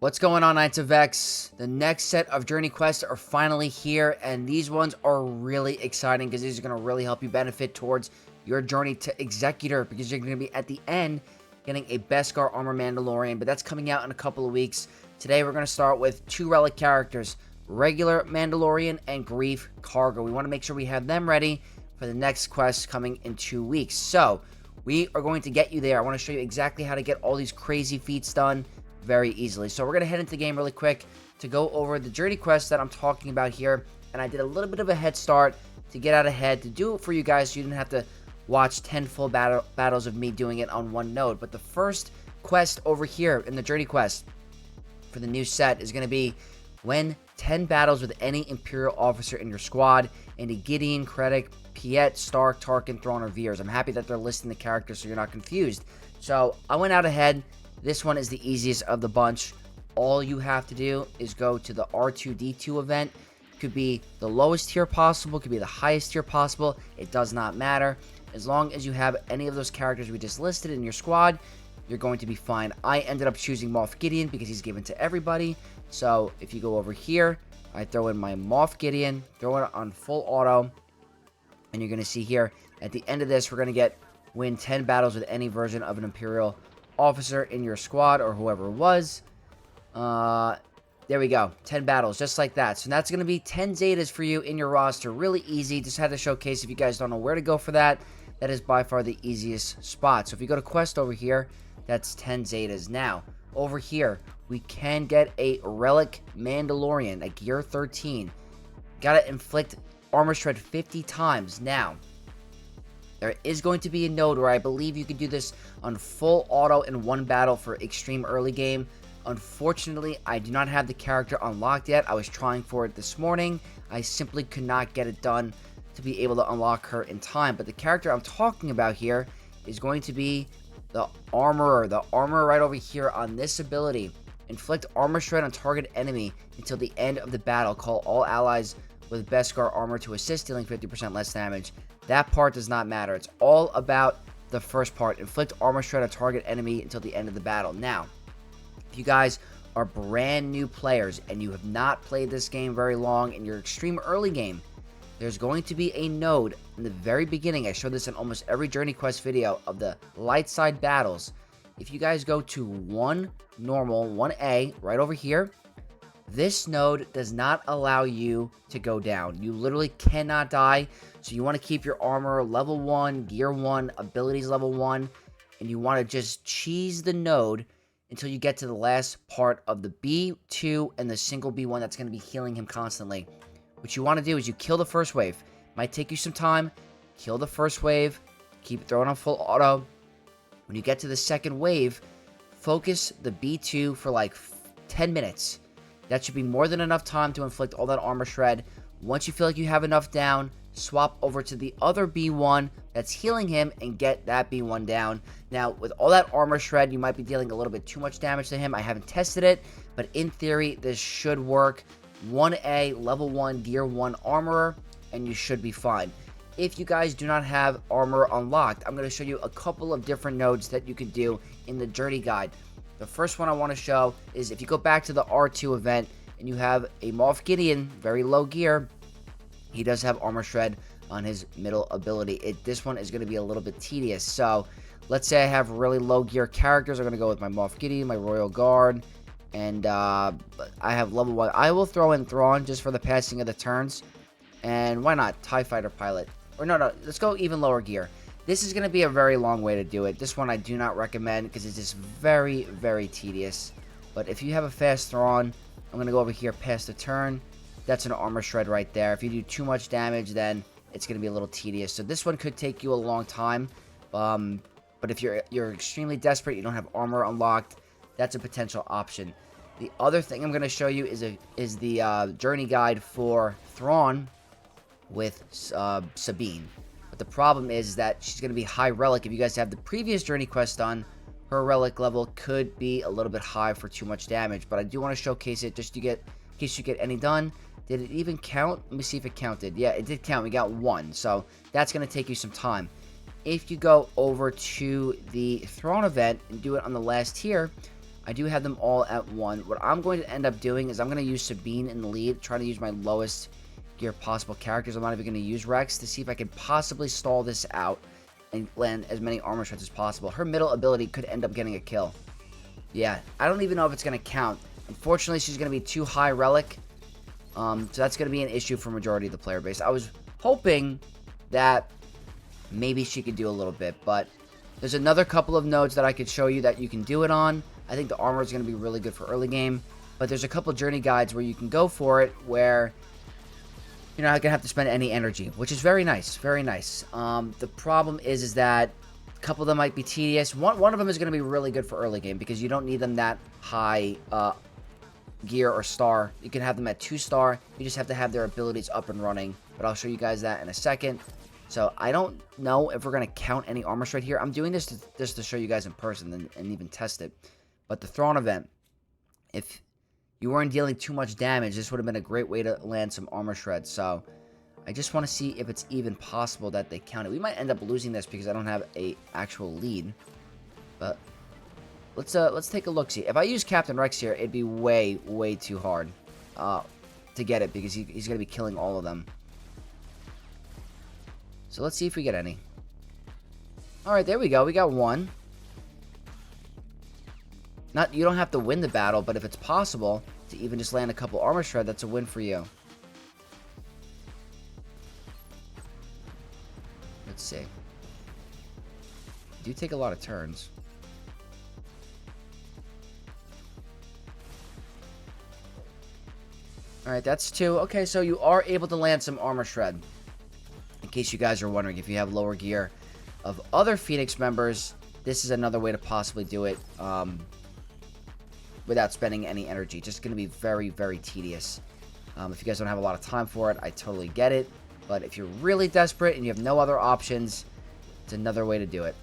What's going on, Knights of X? The next set of journey quests are finally here, and these ones are really exciting because these are going to really help you benefit towards your journey to Executor, because you're going to be at the end getting a Beskar Armor Mandalorian, but that's coming out in a couple of weeks. Today we're going to start with two relic characters, regular Mandalorian and Grief Cargo. We want to make sure we have them ready for the next quest coming in 2 weeks. So we are going to get you there. I want to show you exactly how to get all these crazy feats done very easily. So we're going to head into the game really quick to go over the journey quests that I'm talking about here. And I did a little bit of a head start to get out ahead, to do it for you guys so you didn't have to watch 10 full battles of me doing it on one node. But the first quest over here in the journey quest for the new set is going to be win 10 battles with any Imperial Officer in your squad, and a Gideon, Krennic, Piet, Stark, Tarkin, Thrawn, or Veers. I'm happy that they're listing the characters so you're not confused. So I went out ahead. This one is the easiest of the bunch. All you have to do is go to the R2-D2 event. Could be the lowest tier possible, could be the highest tier possible. It does not matter. As long as you have any of those characters we just listed in your squad, you're going to be fine. I ended up choosing Moff Gideon because he's given to everybody. So if you go over here, I throw in my Moff Gideon, throw it on full auto, and you're going to see here, at the end of this, we're going to win 10 battles with any version of an Imperial Officer in your squad, or whoever it was. There we go, 10 battles, just like that. So that's going to be 10 Zetas for you in your roster. Really easy. Just had to showcase, if you guys don't know where to go for that, that is by far the easiest spot. So if you go to quest over here, that's 10 Zetas. Now, over here, we can get a Relic Mandalorian at Gear 13. Gotta inflict armor shred 50 times. Now, there is going to be a node where I believe you can do this on full auto in one battle for extreme early game. Unfortunately, I do not have the character unlocked yet. I was trying for it this morning. I simply could not get it done to be able to unlock her in time. But the character I'm talking about here is going to be the Armorer. The Armorer right over here on this ability. Inflict armor shred on target enemy until the end of the battle. Call all allies with Beskar armor to assist, dealing 50% less damage. That part does not matter. It's all about the first part. Inflict armor shred on target enemy until the end of the battle. Now, if you guys are brand new players and you have not played this game very long in your extreme early game, there's going to be a node in the very beginning. I show this in almost every journey quest video of the light side battles. If you guys go to 1 normal, 1A, right over here, this node does not allow you to go down. You literally cannot die. So you want to keep your armor level 1, gear 1, abilities level 1, and you want to just cheese the node until you get to the last part of the B2 and the single B1 that's going to be healing him constantly. What you want to do is you kill the first wave. Might take you some time. Kill the first wave. Keep throwing on full auto. When you get to the second wave, focus the B2 for like 10 minutes. That should be more than enough time to inflict all that armor shred. Once you feel like you have enough down, swap over to the other B1 that's healing him and get that B1 down. Now, with all that armor shred, you might be dealing a little bit too much damage to him. I haven't tested it, but in theory, this should work. 1A, level 1, gear 1 armorer, and you should be fine. If you guys do not have armor unlocked, I'm going to show you a couple of different nodes that you can do in the journey guide. The first one I want to show is if you go back to the R2 event and you have a Moff Gideon, very low gear, he does have armor shred on his middle ability. This one is going to be a little bit tedious. So let's say I have really low gear characters. I'm going to go with my Moff Gideon, my Royal Guard, and I have level 1. I will throw in Thrawn just for the passing of the turns. And why not? TIE Fighter Pilot. Or no, let's go even lower gear. This is going to be a very long way to do it. This one I do not recommend because it's just very, very tedious. But if you have a fast Thrawn, I'm going to go over here past the turn. That's an armor shred right there. If you do too much damage, then it's going to be a little tedious. So this one could take you a long time. But if you're extremely desperate, you don't have armor unlocked, that's a potential option. The other thing I'm going to show you is the journey guide for Thrawn with Sabine. But the problem is that she's going to be high relic. If you guys have the previous journey quest done, her relic level could be a little bit high for too much damage. But I do want to showcase it just in case you get any done. Did it even count? Let me see if it counted. Yeah, it did count. We got 1. So that's going to take you some time. If you go over to the Thrawn event and do it on the last tier, I do have them all at 1. What I'm going to end up doing is I'm going to use Sabine in the lead, trying to use my lowest gear possible characters. I'm not even going to use Rex to see if I can possibly stall this out and land as many armor shreds as possible. Her middle ability could end up getting a kill. Yeah, I don't even know if it's going to count. Unfortunately, she's going to be too high relic. So that's going to be an issue for majority of the player base. I was hoping that maybe she could do a little bit, but there's another couple of nodes that I could show you that you can do it on. I think the armor is going to be really good for early game, but there's a couple journey guides where you can go for it where you're not going to have to spend any energy, which is very nice, very nice. The problem is that a couple of them might be tedious. One of them is going to be really good for early game because you don't need them that high gear or star. You can have them at 2-star. You just have to have their abilities up and running, but I'll show you guys that in a second. So I don't know if we're going to count any armor shred here. I'm doing this just to show you guys in person and even test it. But the Thrawn event, if you weren't dealing too much damage, this would have been a great way to land some armor shreds. So I just want to see if it's even possible that they count it. We might end up losing this because I don't have a actual lead. But let's take a look. See, if I use Captain Rex here, it'd be way too hard to get it because he's going to be killing all of them. So let's see if we get any. All right, there we go. We got one. You don't have to win the battle, but if it's possible to even just land a couple armor shred, that's a win for you. Let's see. Do take a lot of turns. Alright, that's 2. Okay, so you are able to land some armor shred. In case you guys are wondering, if you have lower gear of other Phoenix members, this is another way to possibly do it. Without spending any energy. Just going to be very tedious. If you guys don't have a lot of time for it, I totally get it. But if you're really desperate and you have no other options, it's another way to do it.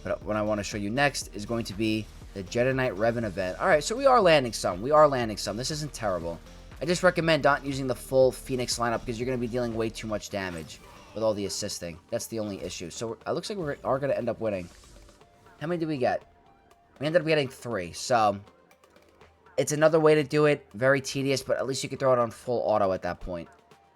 But what I want to show you next is going to be the Jedi Knight Revan event. Alright, so we are landing some. This isn't terrible. I just recommend not using the full Phoenix lineup because you're going to be dealing way too much damage with all the assisting. That's the only issue. So it looks like we are going to end up winning. How many did we get? We ended up getting 3, so it's another way to do it. Very tedious, but at least you can throw it on full auto at that point.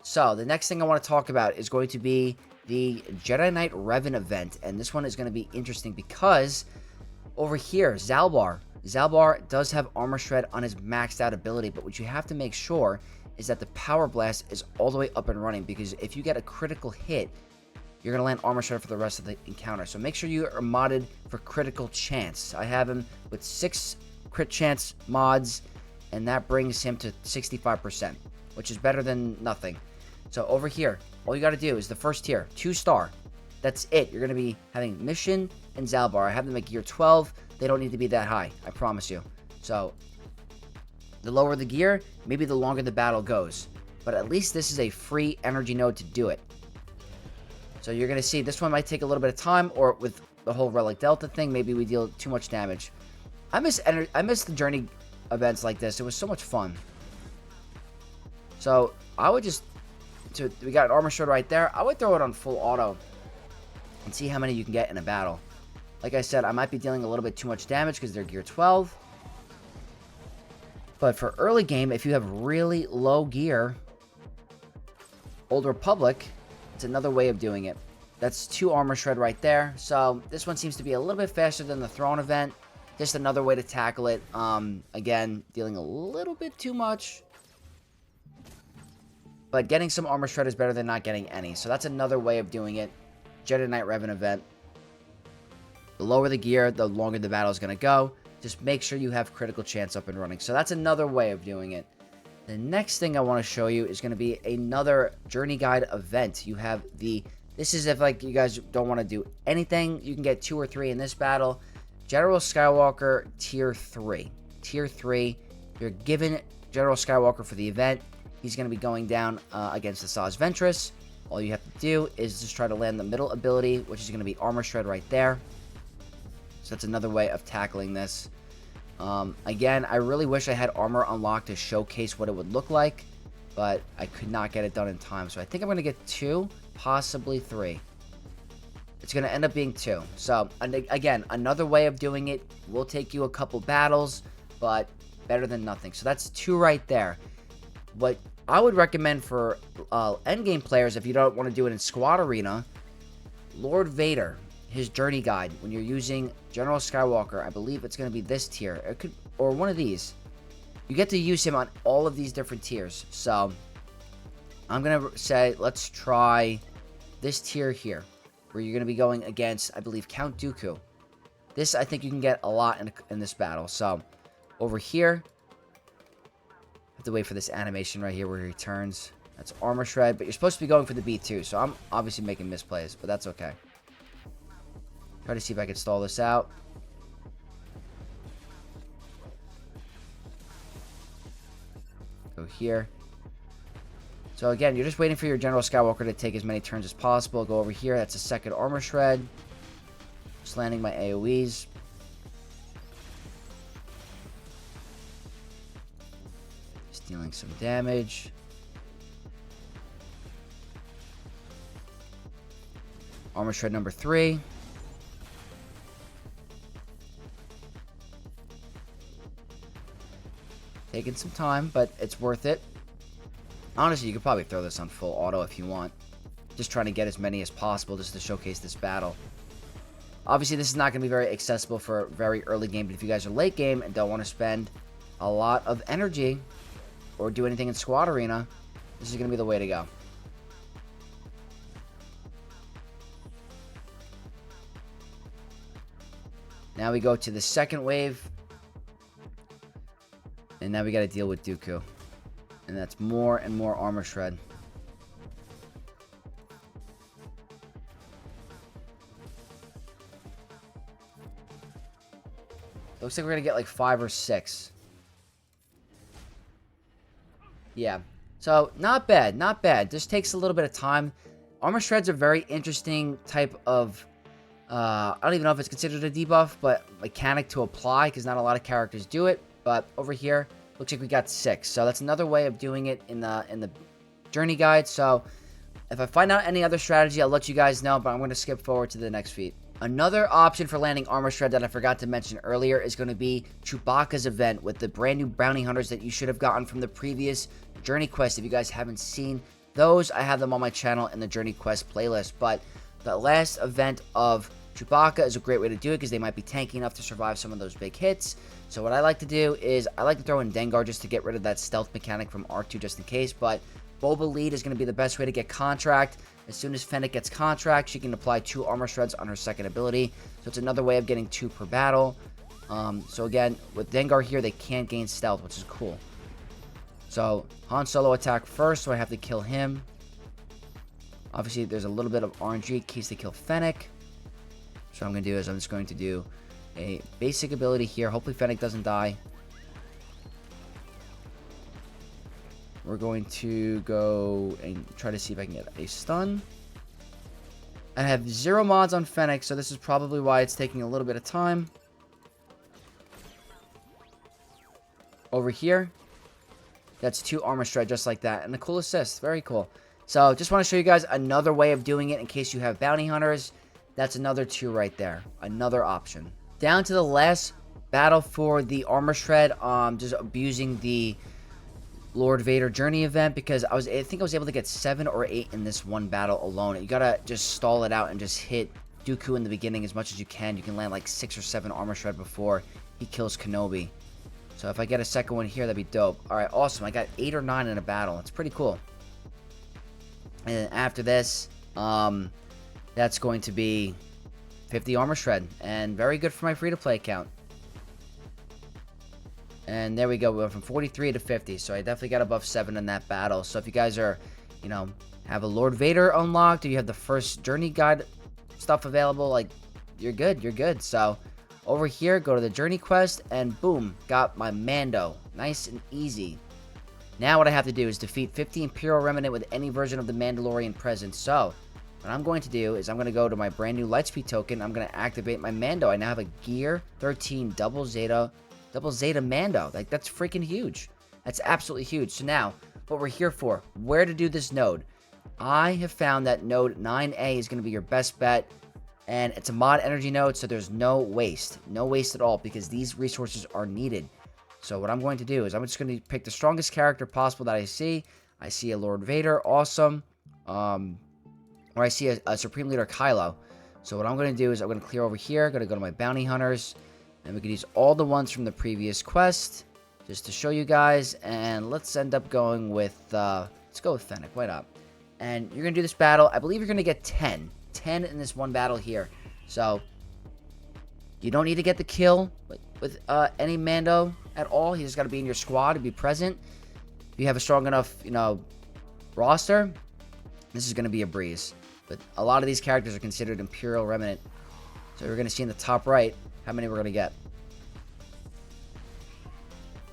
So the next thing I want to talk about is going to be the Jedi Knight Revan event, and this one is going to be interesting because over here, Zalbar does have armor shred on his maxed out ability, but what you have to make sure is that the power blast is all the way up and running, because if you get a critical hit, you're going to land armor shred for the rest of the encounter. So make sure you are modded for critical chance. I have him with 6 crit chance mods, and that brings him to 65%, which is better than nothing. So over here, all you got to do is the first tier, 2-star. That's it. You're going to be having Mission and Zalbar. I have them at gear 12. They don't need to be that high, I promise you. So the lower the gear, maybe the longer the battle goes. But at least this is a free energy node to do it. So you're going to see this one might take a little bit of time, or with the whole Relic Delta thing, maybe we deal too much damage. I miss the journey events like this. It was so much fun. So I would we got an armor shred right there. I would throw it on full auto and see how many you can get in a battle. Like I said, I might be dealing a little bit too much damage because they're gear 12. But for early game, if you have really low gear, Old Republic, it's another way of doing it. That's 2 armor shred right there. So this one seems to be a little bit faster than the Thrawn event. Just another way to tackle it. Again, dealing a little bit too much. But getting some armor shred is better than not getting any. So that's another way of doing it. Jedi Knight Revan event. The lower the gear, the longer the battle is going to go. Just make sure you have critical chance up and running. So that's another way of doing it. The next thing I want to show you is going to be another journey guide event. You have this is if like you guys don't want to do anything, you can get 2 or 3 in this battle. General Skywalker tier 3. Tier 3, you're given General Skywalker for the event. He's going to be going down against the Saz Ventress. All you have to do is just try to land the middle ability, which is going to be armor shred right there. So that's another way of tackling this. Again, I really wish I had armor unlocked to showcase what it would look like, but I could not get it done in time. So I think I'm going to get 2, possibly 3. it's going to end up being 2. So, again, another way of doing it will take you a couple battles, but better than nothing. So that's 2 right there. What I would recommend for endgame players, if you don't want to do it in Squad Arena, Lord Vader, his journey guide, when you're using General Skywalker, I believe it's going to be this tier, or one of these. You get to use him on all of these different tiers. So I'm going to say, let's try this tier here, where you're going to be going against, I believe, Count Dooku. This, I think you can get a lot in this battle. So over here, I have to wait for this animation right here where he turns. That's Armor Shred, but you're supposed to be going for the B2, so I'm obviously making misplays, but that's okay. Try to see if I can stall this out. Go here. So again, you're just waiting for your General Skywalker to take as many turns as possible. Go over here. That's a second Armor Shred. Just landing my AoEs. Dealing some damage. Armor Shred number 3. Taking some time, but it's worth it. Honestly, you could probably throw this on full auto if you want. Just trying to get as many as possible just to showcase this battle. Obviously, this is not going to be very accessible for very early game, but if you guys are late game and don't want to spend a lot of energy or do anything in Squad Arena, this is going to be the way to go. Now we go to the second wave. And now we got to deal with Dooku. And that's more and more Armor Shred. Looks like we're going to get like 5 or 6. Yeah. So, not bad. Not bad. Just takes a little bit of time. Armor Shred's a very interesting type of... I don't even know if it's considered a debuff, but mechanic to apply, because not a lot of characters do it. But over here, looks like we got 6. So that's another way of doing it in the journey guide. So if I find out any other strategy, I'll let you guys know, but I'm going to skip forward to the next feat. Another option for landing Armor Shred that I forgot to mention earlier is going to be Chewbacca's event with the brand new bounty hunters that you should have gotten from the previous journey quest. If you guys haven't seen those, I have them on my channel in the journey quest playlist. But the last event of Chewbacca is a great way to do it because they might be tanky enough to survive some of those big hits. So what I like to do is I like to throw in Dengar just to get rid of that stealth mechanic from R2 just in case. But Boba Lead is going to be the best way to get Contract. As soon as Fennec gets Contract, she can apply 2 Armor Shreds on her second ability. So it's another way of getting 2 per battle. So again, with Dengar here, they can't gain stealth, which is cool. So Han Solo attack first, so I have to kill him. Obviously, there's a little bit of RNG in case they kill Fennec. So what I'm going to do is I'm just going to do a basic ability here. Hopefully Fennec doesn't die. We're going to go and try to see if I can get a stun. I have 0 mods on Fennec, so this is probably why it's taking a little bit of time. Over here, that's 2 Armor Shred just like that. And a cool assist. Very cool. So just want to show you guys another way of doing it in case you have bounty hunters. That's another 2 right there. Another option. Down to the last battle for the Armor Shred. Just abusing the Lord Vader journey event because I think I was able to get 7 or 8 in this one battle alone. You gotta just stall it out and just hit Dooku in the beginning as much as you can. You can land like 6 or 7 Armor Shred before he kills Kenobi. So if I get a second one here, that'd be dope. Alright, awesome. I got 8 or 9 in a battle. It's pretty cool. And then after this, that's going to be 50 Armor Shred. And very good for my free-to-play account. And there we go. We went from 43 to 50. So I definitely got above 7 in that battle. So if you guys are, have a Lord Vader unlocked, or you have the first journey guide stuff available, like, you're good. You're good. So over here, go to the journey quest, and boom, got my Mando. Nice and easy. Now what I have to do is defeat 50 Imperial Remanent with any version of the Mandalorian present. So what I'm going to do is I'm going to go to my brand new Lightspeed token. I'm going to activate my Mando. I now have a Gear 13 Double Zeta Mando. Like, that's freaking huge. That's absolutely huge. So now, what we're here for, where to do this node. I have found that node 9A is going to be your best bet And it's a mod energy node, so there's no waste. No waste at all, because these resources are needed. So what I'm going to do is I'm just going to pick the strongest character possible that I see. I see a Lord Vader, awesome. Or I see a Supreme Leader Kylo. So what I'm going to do is I'm going to clear over here. I'm going to go to my bounty hunters. And we can use all the ones from the previous quest, just to show you guys. And let's end up going with, let's go with Fennec. Why not? And you're going to do this battle. I believe you're going to get 10. 10 in this one battle here. So you don't need to get the kill with any Mando at all. He just got to be in your squad to be present. If you have a strong enough, roster, this is going to be a breeze. But a lot of these characters are considered Imperial Remanent. So we're going to see in the top right how many we're going to get.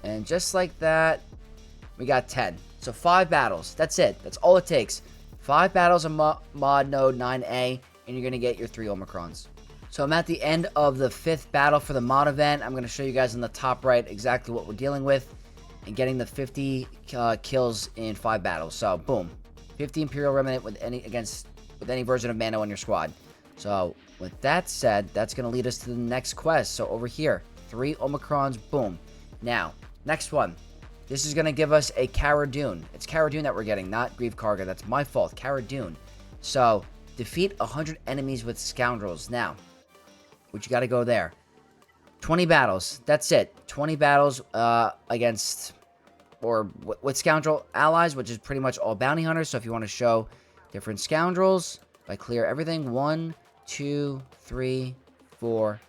And just like that, we got 10. So 5 battles. That's it. That's all it takes. 5 battles of mod node 9A, and you're going to get your 3 Omicrons. So I'm at the end of the 5th battle for the mod event. I'm going to show you guys in the top right exactly what we're dealing with and getting the 50 kills in 5 battles. So boom, 50 Imperial Remanent with any version of Mando on your squad. So with that said, that's going to lead us to the next quest. So over here, 3 Omicrons, boom. Now, next one. This is going to give us a Cara Dune. It's Cara Dune that we're getting, not Grieve Karga. That's my fault. Cara Dune. So, defeat 100 enemies with Scoundrels. Now, what you got to go there. 20 battles. That's it. 20 battles against, or with Scoundrel allies, which is pretty much all bounty hunters. So, if you want to show different Scoundrels, if I clear everything, 1, 2, 3, 4,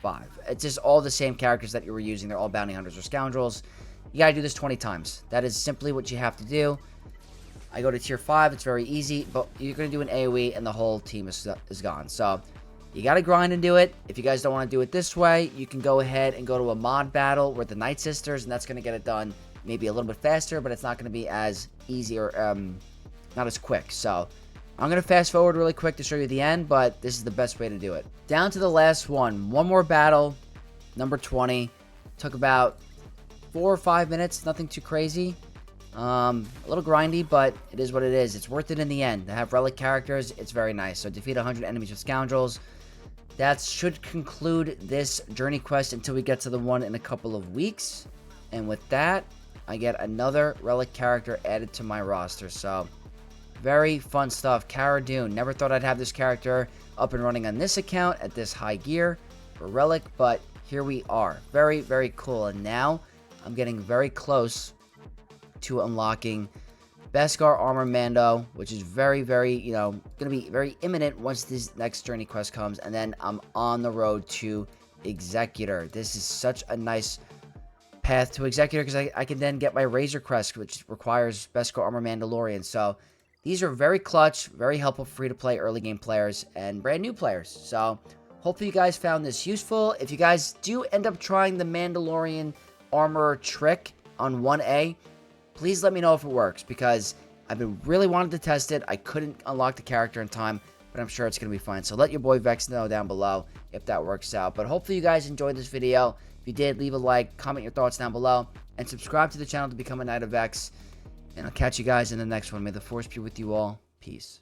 5. It's just all the same characters that you were using. They're all bounty hunters or Scoundrels. You gotta do this 20 times. That is simply what you have to do. I go to tier 5. It's very easy, but you're gonna do an AoE and the whole team is gone. So you gotta grind and do it. If you guys don't want to do it this way, you can go ahead and go to a mod battle with the Night Sisters, and that's gonna get it done maybe a little bit faster, but it's not gonna be as easy or not as quick. So I'm gonna fast forward really quick to show you the end, but this is the best way to do it. Down to the last one. One more battle, number 20. Took about 4 or 5 minutes, nothing too crazy. A little grindy, but it is what it is. It's worth it in the end. They have relic characters. It's very nice. So defeat 100 enemies with Scoundrels. That should conclude this journey quest until we get to the one in a couple of weeks. And with that, I get another relic character added to my roster. So very fun stuff. Cara Dune. Never thought I'd have this character up and running on this account at this high gear for relic, but here we are. Very, very cool. And now I'm getting very close to unlocking Beskar Armor Mando, which is very, very, going to be very imminent once this next journey quest comes. And then I'm on the road to Executor. This is such a nice path to Executor because I can then get my Razor Crest, which requires Beskar Armor Mandalorian. So these are very clutch, very helpful for free-to-play early game players and brand new players. So hopefully you guys found this useful. If you guys do end up trying the Mandalorian armor trick on 1A, please let me know if it works, because I've been really wanting to test it. I couldn't unlock the character in time, but I'm sure it's going to be fine. So let your boy Vex know down below if that works out. But hopefully you guys enjoyed this video. If you did, leave a like, comment your thoughts down below, and subscribe to the channel to become a Knight of Vex. And I'll catch you guys in the next one. May the Force be with you all. Peace.